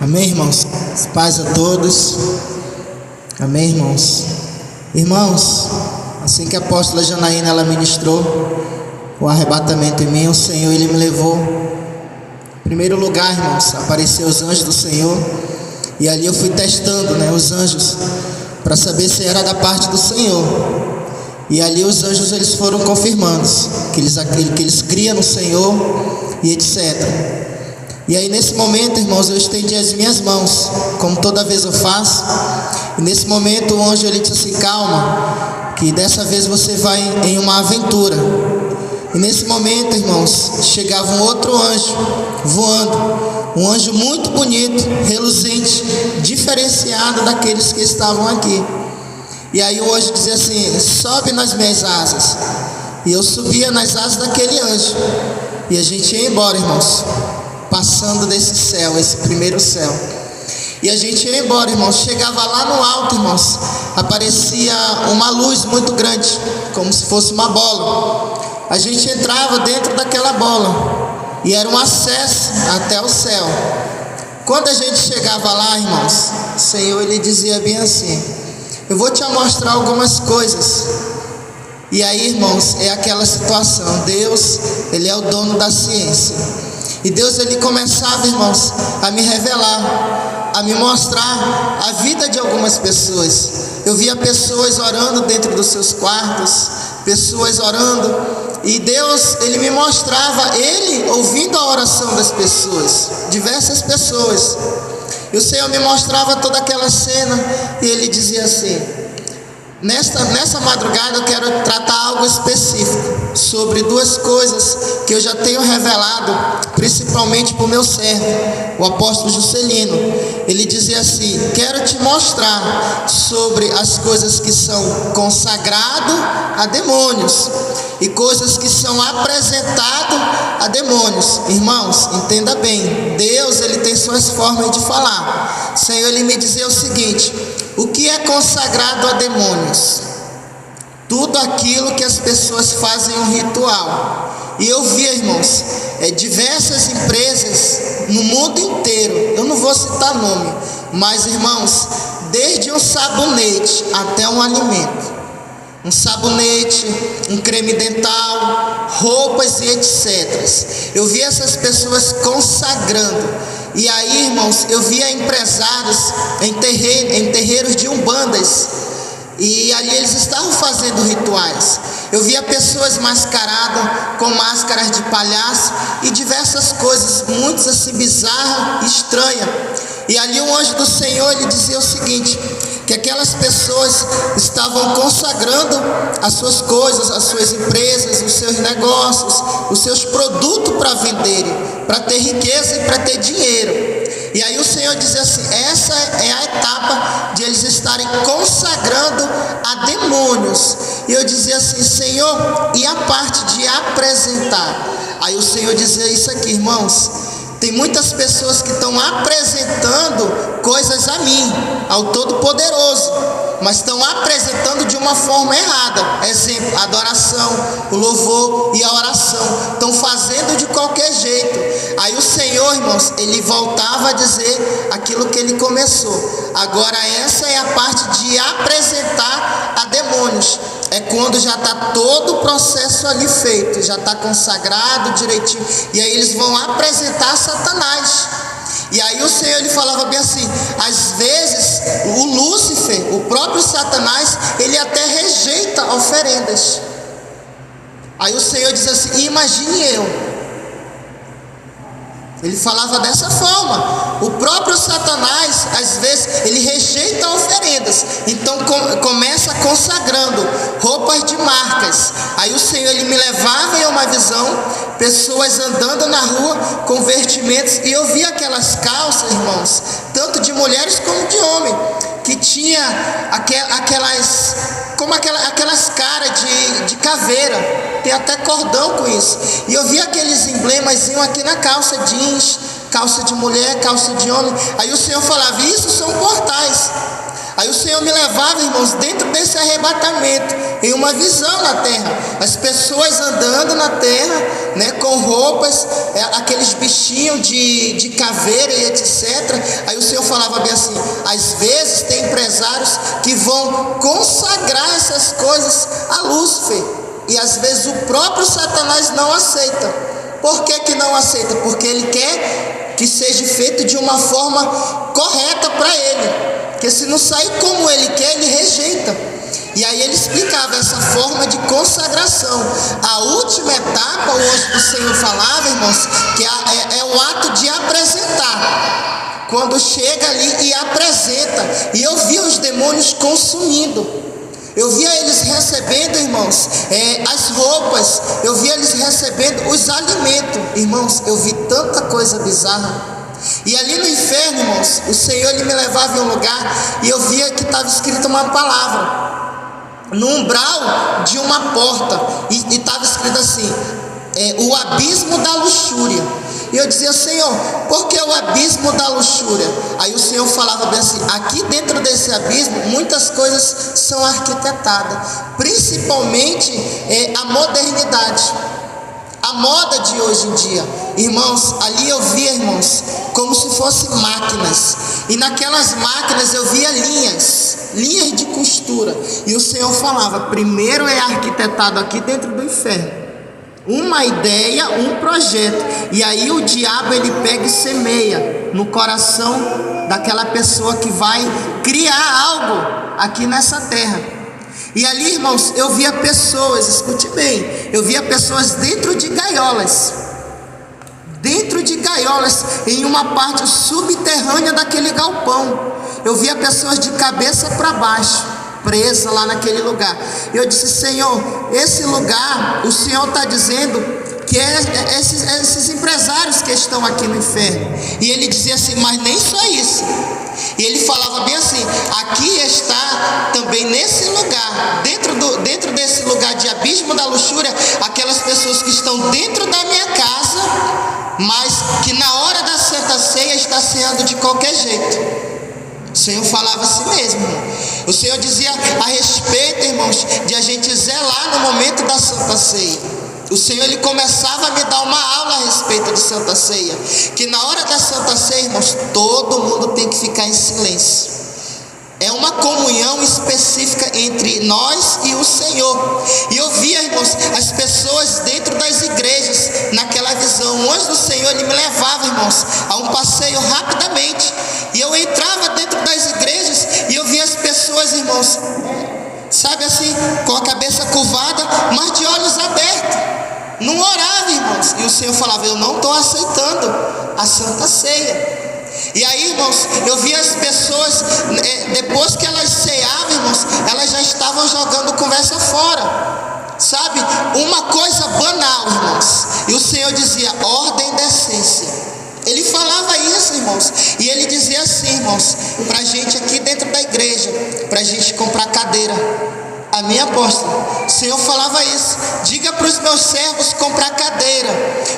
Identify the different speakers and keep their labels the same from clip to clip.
Speaker 1: Amém, irmãos? Paz a todos. Amém, irmãos? Irmãos, assim que a apóstola Janaína ela ministrou o arrebatamento em mim, o Senhor ele me levou. Em primeiro lugar, irmãos, apareceu os anjos do Senhor, e ali eu fui testando, os anjos, para saber se era da parte do Senhor. E ali os anjos eles foram confirmando que eles criam no Senhor e etc. E aí nesse momento, irmãos, eu estendi as minhas mãos, como toda vez eu faço. E nesse momento o anjo ele disse assim: calma, que dessa vez você vai em uma aventura. E nesse momento, irmãos, chegava um outro anjo voando, um anjo muito bonito, reluzente, diferenciado daqueles que estavam aqui. E aí o anjo dizia assim: sobe nas minhas asas. E eu subia nas asas daquele anjo, e a gente ia embora, irmãos, passando desse céu, esse primeiro céu. E a gente ia embora, irmãos. Chegava lá no alto, irmãos, aparecia uma luz muito grande, como se fosse uma bola. A gente entrava dentro daquela bola, e era um acesso até o céu. Quando a gente chegava lá, irmãos, o Senhor ele dizia bem assim: eu vou te mostrar algumas coisas. E aí, irmãos, é aquela situação. Deus, ele é o dono da ciência. E Deus, ele começava, irmãos, a me revelar, a me mostrar a vida de algumas pessoas. Eu via pessoas orando dentro dos seus quartos, pessoas orando, e Deus, ele me mostrava, ele ouvindo a oração das pessoas, diversas pessoas. E o Senhor me mostrava toda aquela cena, e ele dizia assim: nessa madrugada eu quero tratar algo específico sobre duas coisas que eu já tenho revelado, principalmente para o meu servo, o apóstolo Juscelino. Ele dizia assim: quero te mostrar sobre as coisas que são consagrado a demônios e coisas que são apresentado a demônios. Irmãos, entenda bem, Deus ele tem suas formas de falar. O Senhor ele me dizia o seguinte: o que é consagrado a demônios? Tudo aquilo que as pessoas fazem um ritual. E eu vi, irmãos, diversas empresas no mundo inteiro, eu não vou citar nome, mas, irmãos, desde um sabonete até um alimento, um sabonete, um creme dental, roupas e etc. Eu vi essas pessoas consagrando. E aí, irmãos, eu via empresários em terreiros de umbandas, e ali eles estavam fazendo rituais. Eu via pessoas mascaradas, com máscaras de palhaço e diversas coisas, muitas assim bizarras e estranhas. E ali o anjo do Senhor, ele dizia o seguinte: que aquelas pessoas estavam consagrando as suas coisas, as suas empresas, os seus negócios, os seus produtos para venderem, para ter riqueza e para ter dinheiro. E aí o Senhor dizia assim: essa é a etapa de eles estarem consagrando a demônios. E eu dizia assim: Senhor, e a parte de apresentar? Aí o Senhor dizia isso aqui: irmãos, tem muitas pessoas que estão apresentando coisas a mim, ao Todo-Poderoso, mas estão apresentando de uma forma errada. Exemplo, a adoração, o louvor e a oração. Estão fazendo de qualquer jeito. Aí o Senhor, irmãos, ele voltava a dizer aquilo que ele começou. Agora essa é a parte de apresentar a demônios. É quando já está todo o processo ali feito, já está consagrado direitinho, e aí eles vão apresentar Satanás. E aí o Senhor ele falava bem assim: às vezes o Lúcifer, o próprio Satanás, ele até rejeita oferendas. Aí o Senhor diz assim: imagine eu. Ele falava dessa forma. O próprio Satanás, às vezes, ele rejeita oferendas. Então começa consagrando roupas de marcas. Aí o Senhor ele me levava em uma visão, pessoas andando na rua com vestimentos, e eu via aquelas calças, irmãos, tanto de mulheres como de homens, que tinha aquelas caras de caveira, tem até cordão com isso. E eu vi aqueles emblemas aqui na calça jeans, calça de mulher, calça de homem. Aí o Senhor falava: isso são portais. Aí o Senhor me levava, irmãos, dentro desse arrebatamento, em uma visão na terra, as pessoas andando na terra, né, com roupas, aqueles bichinhos de caveira e etc. Aí o Senhor falava bem assim: às vezes tem empresários que vão consagrar essas coisas a Lúcifer, e às vezes o próprio Satanás não aceita. Por que não aceita? Porque ele quer que seja feito de uma forma correta para ele, porque se não sair como ele quer, ele rejeita. E aí ele explicava essa forma de consagração. A última etapa, o anjo do Senhor falava, irmãos, que é o ato de apresentar. Quando chega ali e apresenta, e eu via os demônios consumindo, eu via eles recebendo, irmãos, as roupas, eu via eles recebendo os alimentos. Irmãos, eu vi tanta coisa bizarra. E ali no inferno, irmãos, o Senhor ele me levava em um lugar e eu via que estava escrita uma palavra no umbral de uma porta, e estava escrito assim: o abismo da luxúria. E eu dizia: Senhor, por que o abismo da luxúria? Aí o Senhor falava bem assim: aqui dentro desse abismo muitas coisas são arquitetadas, principalmente a modernidade, a moda de hoje em dia. Irmãos, ali eu via, irmãos, como se fossem máquinas, e naquelas máquinas eu via linhas de costura, e o Senhor falava: primeiro é arquitetado aqui dentro do inferno uma ideia, um projeto, e aí o diabo ele pega e semeia no coração daquela pessoa que vai criar algo aqui nessa terra. E ali, irmãos, eu via pessoas, escute bem, eu via pessoas dentro de gaiolas, em uma parte subterrânea daquele galpão. Eu via pessoas de cabeça para baixo, presa lá naquele lugar. Eu disse: Senhor, esse lugar, o Senhor está dizendo que esses empresários que estão aqui no inferno. E ele dizia assim: mas nem só isso. E ele falava bem assim: aqui está também nesse lugar, dentro desse lugar de abismo da luxúria, aquelas pessoas que estão dentro da minha casa, mas que na hora da Santa Ceia está ceando de qualquer jeito. O Senhor falava assim mesmo. O Senhor dizia a respeito, irmãos, de a gente zelar no momento da Santa Ceia. O Senhor ele começava a me dar uma aula a respeito de Santa Ceia, que na hora da Santa Ceia, irmãos, todo mundo tem que ficar em silêncio. É uma comunhão específica entre nós e o Senhor. E eu via, irmãos, as pessoas dentro das igrejas, naquela visão. O anjo do Senhor ele me levava, irmãos, a um passeio rapidamente, e eu entrava dentro das igrejas e eu via as pessoas, irmãos, sabe assim, com a cabeça curvada, mas de olhos abertos, não orava, irmãos. E o Senhor falava: eu não estou aceitando a Santa Ceia. E aí, irmãos, eu via as pessoas, depois que elas ceavam, irmãos, elas já estavam jogando conversa fora, sabe, uma coisa banal, irmãos. E o Senhor dizia: ordem, decência. Ele falava isso, irmãos, e ele dizia assim, irmãos, para a gente aqui dentro da igreja, para a gente comprar cadeira. Amém, apóstolo? O Senhor falava isso: diga para os meus servos comprar cadeira,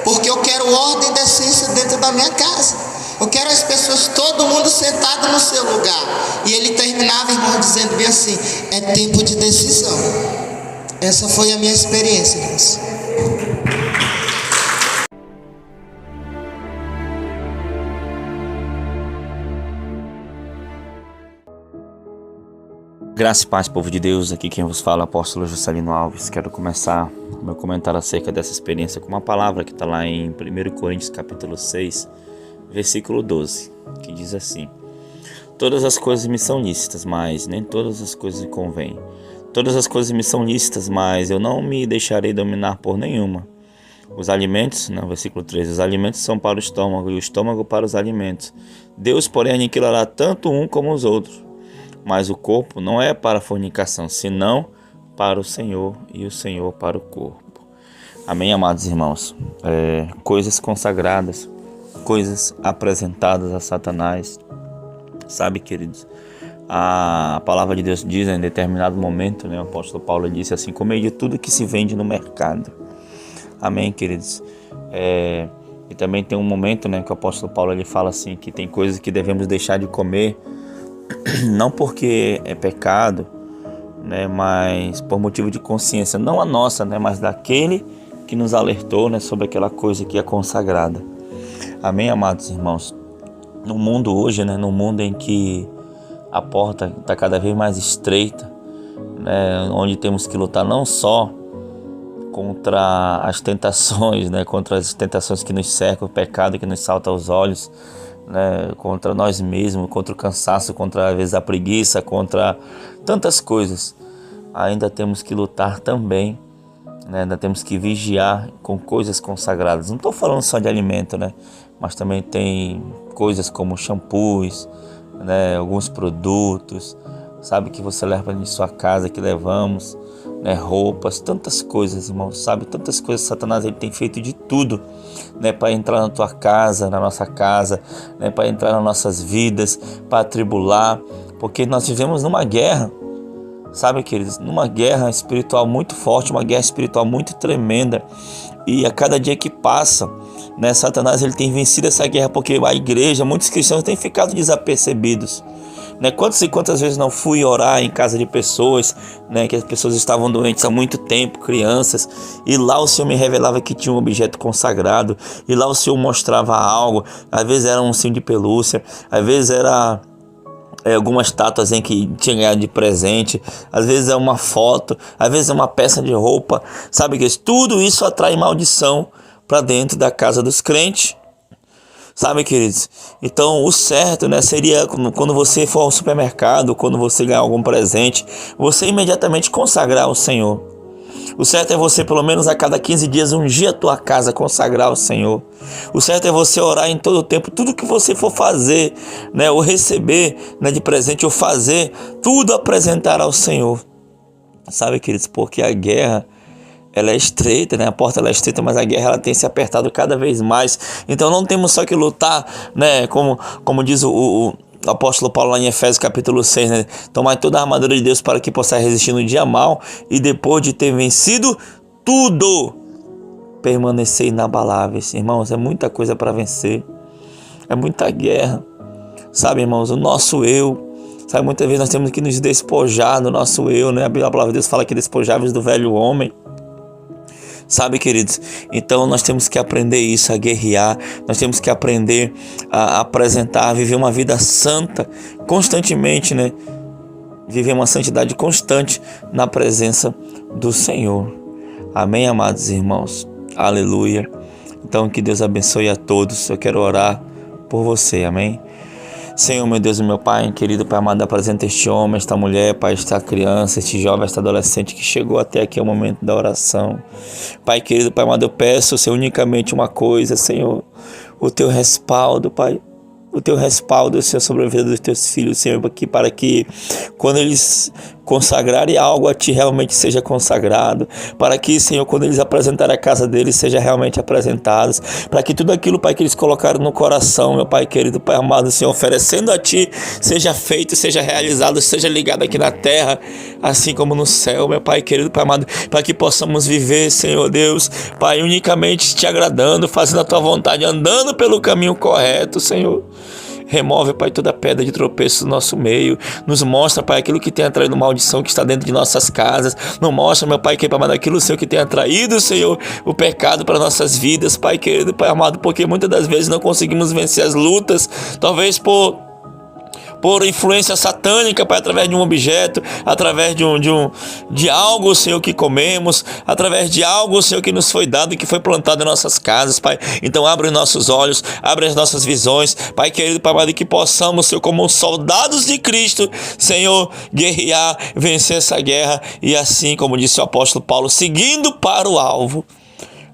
Speaker 1: porque eu quero ordem e decência dentro da minha casa. Eu quero as pessoas, todo mundo sentado no seu lugar. E ele terminava, irmão, dizendo bem assim: é tempo de decisão. Essa foi a minha experiência, irmãos.
Speaker 2: Graça e paz, povo de Deus. Aqui quem vos fala é o apóstolo Juscelino Alves. Quero começar o meu comentário acerca dessa experiência com uma palavra que está lá em 1 Coríntios capítulo 6, versículo 12, que diz assim: todas as coisas me são lícitas, mas nem todas as coisas me convêm. Todas as coisas me são lícitas, mas eu não me deixarei dominar por nenhuma. Os alimentos, no versículo 13, os alimentos são para o estômago e o estômago para os alimentos. Deus, porém, aniquilará tanto um como os outros. Mas o corpo não é para a fornicação, senão para o Senhor, e o Senhor para o corpo. Amém, amados irmãos? Coisas consagradas, coisas apresentadas a Satanás. Sabe, queridos, a palavra de Deus diz em determinado momento, né, o apóstolo Paulo disse assim: comei de tudo que se vende no mercado. Amém, queridos? E também tem um momento, né, que o apóstolo Paulo ele fala assim, que tem coisas que devemos deixar de comer não porque é pecado, né, mas por motivo de consciência, não a nossa, né, mas daquele que nos alertou, né, sobre aquela coisa que é consagrada. Amém, amados irmãos? No mundo hoje, né, no mundo em que a porta está cada vez mais estreita, né, onde temos que lutar não só contra as tentações, né, contra as tentações que nos cercam, o pecado que nos salta aos olhos, né, contra nós mesmos, contra o cansaço, contra às vezes a preguiça, contra tantas coisas. Ainda temos que lutar também, né, ainda temos que vigiar com coisas consagradas. Não estou falando só de alimento, né, mas também tem coisas como shampoos, né, alguns produtos, sabe, que você leva em sua casa, que levamos, né, roupas, tantas coisas, irmão, sabe, tantas coisas. Satanás, ele tem feito de tudo, né, para entrar na tua casa, na nossa casa, né, para entrar nas nossas vidas, para atribular, porque nós vivemos numa guerra, sabe, queridos, numa guerra espiritual muito forte, uma guerra espiritual muito tremenda, e a cada dia que passa, né, Satanás, ele tem vencido essa guerra, porque a igreja, muitos cristãos têm ficado desapercebidos, né? Quantas e quantas vezes não fui orar em casa de pessoas, né, que as pessoas estavam doentes há muito tempo, crianças, e lá o Senhor me revelava que tinha um objeto consagrado, e lá o Senhor mostrava algo. Às vezes era um cinto de pelúcia, às vezes era algumas estátuas em que tinha ganhado de presente, às vezes é uma foto, às vezes é uma peça de roupa, sabe, que tudo isso atrai maldição para dentro da casa dos crentes. Sabe, queridos? Então o certo, né, seria quando você for ao supermercado, quando você ganhar algum presente, você imediatamente consagrar ao Senhor. O certo é você, pelo menos a cada 15 dias, ungir a tua casa, consagrar ao Senhor. O certo é você orar em todo o tempo, tudo que você for fazer, né, ou receber, né, de presente, ou fazer, tudo apresentar ao Senhor. Sabe, queridos? Porque a guerra, ela é estreita, né? A porta, ela é estreita, mas a guerra, ela tem se apertado cada vez mais. Então não temos só que lutar, né? Como diz o apóstolo Paulo lá em Efésios capítulo 6, né? Tomai toda a armadura de Deus para que possa resistir no dia mal, e depois de ter vencido tudo, permanecer inabaláveis. Irmãos, é muita coisa para vencer, é muita guerra, sabe, irmãos? O nosso eu, sabe, muitas vezes nós temos que nos despojar do nosso eu, né? A palavra de Deus fala que despojáveis do velho homem. Sabe, queridos? Então nós temos que aprender isso, a guerrear. Nós temos que aprender a apresentar, a viver uma vida santa constantemente, né? Viver uma santidade constante na presença do Senhor. Amém, amados irmãos? Aleluia. Então que Deus abençoe a todos. Eu quero orar por você, amém? Senhor, meu Deus e meu Pai, querido Pai amado, apresenta este homem, esta mulher, Pai, esta criança, este jovem, esta adolescente que chegou até aqui ao momento da oração. Pai querido, Pai amado, eu peço, Senhor, unicamente uma coisa, Senhor, o Teu respaldo, Pai. O Teu respaldo, Senhor, sobre a vida dos Teus filhos, Senhor, aqui, para que quando eles consagrarem algo a Ti, realmente seja consagrado, para que, Senhor, quando eles apresentarem a casa deles, seja realmente apresentados, para que tudo aquilo, Pai, que eles colocaram no coração, meu Pai querido, Pai amado, Senhor, oferecendo a Ti, seja feito, seja realizado, seja ligado aqui na terra, assim como no céu, meu Pai querido, Pai amado, para que possamos viver, Senhor Deus, Pai, unicamente Te agradando, fazendo a Tua vontade, andando pelo caminho correto, Senhor. Remove, Pai, toda pedra de tropeço do nosso meio. Nos mostra, Pai, aquilo que tem atraído maldição que está dentro de nossas casas. Nos mostra, meu Pai, que Pai amado, aquilo, Senhor, que tem atraído, Senhor, o pecado para nossas vidas, Pai querido, Pai amado, porque muitas das vezes não conseguimos vencer as lutas, talvez por influência satânica, Pai, através de um objeto, através de algo, Senhor, que comemos, através de algo, Senhor, que nos foi dado e que foi plantado em nossas casas, Pai. Então abre os nossos olhos, abre as nossas visões, Pai querido, Pai amado, que possamos, Senhor, como soldados de Cristo, Senhor, guerrear, vencer essa guerra e assim, como disse o apóstolo Paulo, seguindo para o alvo.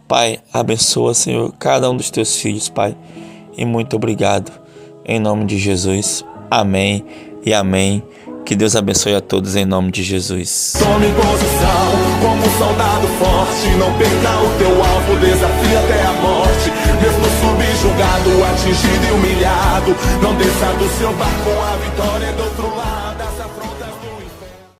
Speaker 2: Pai, abençoa, Senhor, cada um dos Teus filhos, Pai, e muito obrigado, em nome de Jesus. Amém e amém. Que Deus abençoe a todos em nome de Jesus.
Speaker 3: Tome posição como um soldado forte. Não perca o teu alvo, desafia até a morte. Mesmo subjugado, atingido e humilhado, não desça do seu barco, a vitória é do outro lado.